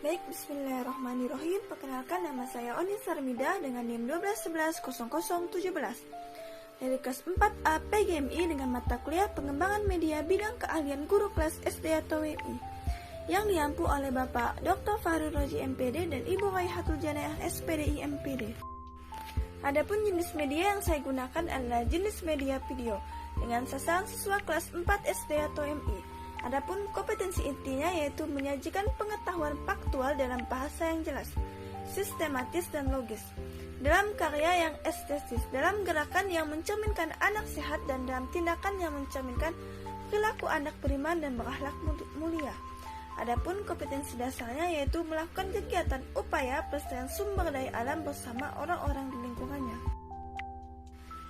Baik, bismillahirrahmanirrahim. Perkenalkan, nama saya Oni Sarmida dengan NIM 12110017 dari kelas 4A PGMI dengan mata kuliah Pengembangan Media bidang keahlian guru kelas SD atau WI yang diampu oleh Bapak Dr. Fahru Roji MPD dan Ibu Raihatul Janayah SPDI MPD. Adapun jenis media yang saya gunakan adalah jenis media video dengan sasaran siswa kelas 4 SD atau MI. Adapun kompetensi intinya yaitu menyajikan pengetahuan faktual dalam bahasa yang jelas, sistematis dan logis, dalam karya yang estetis, dalam gerakan yang mencerminkan anak sehat dan dalam tindakan yang mencerminkan perilaku anak beriman dan berakhlak mulia. Adapun kompetensi dasarnya yaitu melakukan kegiatan upaya pelestarian sumber daya alam bersama orang-orang di lingkungannya.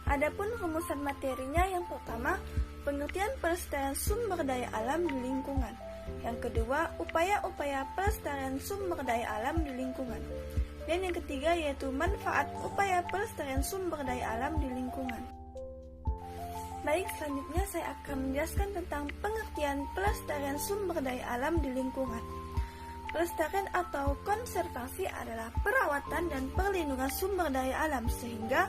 Adapun rumusan materinya, yang pertama, pengertian pelestarian sumber daya alam di lingkungan. Yang kedua, upaya-upaya pelestarian sumber daya alam di lingkungan. Dan yang ketiga yaitu manfaat upaya pelestarian sumber daya alam di lingkungan. Baik, selanjutnya saya akan menjelaskan tentang pengertian pelestarian sumber daya alam di lingkungan. Pelestarian atau konservasi adalah perawatan dan perlindungan sumber daya alam sehingga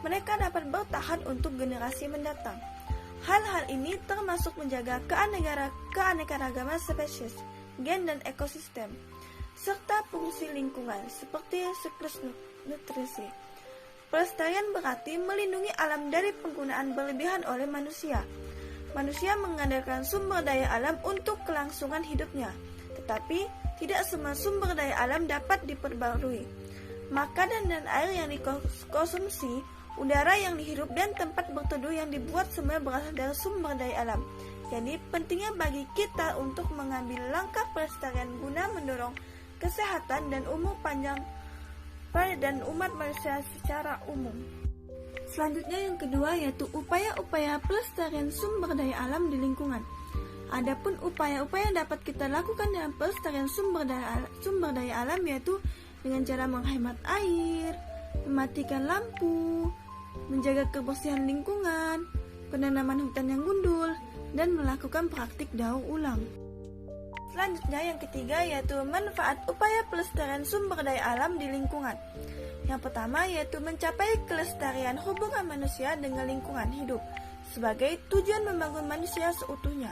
mereka dapat bertahan untuk generasi mendatang. Hal-hal ini termasuk menjaga keanekaragaman spesies, gen dan ekosistem, serta fungsi lingkungan seperti siklus nutrisi. Pelestarian berarti melindungi alam dari penggunaan berlebihan oleh manusia. Manusia mengandalkan sumber daya alam untuk kelangsungan hidupnya, tetapi tidak semua sumber daya alam dapat diperbarui. Makanan dan air yang dikonsumsi, udara yang dihirup dan tempat berteduh yang dibuat semua berasal dari sumber daya alam. Jadi pentingnya bagi kita untuk mengambil langkah pelestarian guna mendorong kesehatan dan umur panjang dan umat manusia secara umum. Selanjutnya yang kedua yaitu upaya-upaya pelestarian sumber daya alam di lingkungan. Adapun upaya-upaya yang dapat kita lakukan dalam pelestarian sumber daya alam yaitu dengan cara menghemat air, mematikan lampu, menjaga kebersihan lingkungan, penanaman hutan yang gundul, dan melakukan praktik daur ulang. Selanjutnya yang ketiga yaitu manfaat upaya pelestarian sumber daya alam di lingkungan. Yang pertama yaitu mencapai kelestarian hubungan manusia dengan lingkungan hidup sebagai tujuan membangun manusia seutuhnya.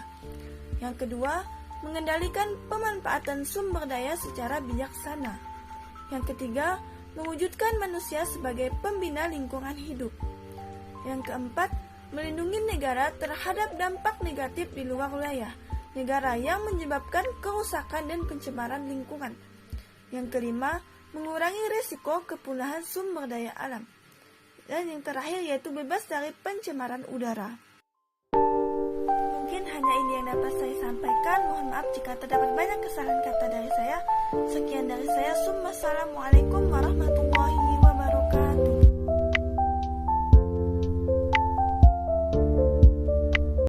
Yang kedua, mengendalikan pemanfaatan sumber daya secara bijaksana. Yang ketiga, mewujudkan manusia sebagai pembina lingkungan hidup. Yang keempat, melindungi negara terhadap dampak negatif di luar wilayah negara yang menyebabkan kerusakan dan pencemaran lingkungan. Yang kelima, mengurangi risiko kepunahan sumber daya alam. Dan yang terakhir yaitu bebas dari pencemaran udara. Mungkin hanya ini yang dapat saya sampaikan. Mohon maaf jika terdapat banyak kesalahan kata dari saya. Sekian dari saya. Wassalamualaikum warahmatullahi wabarakatuh.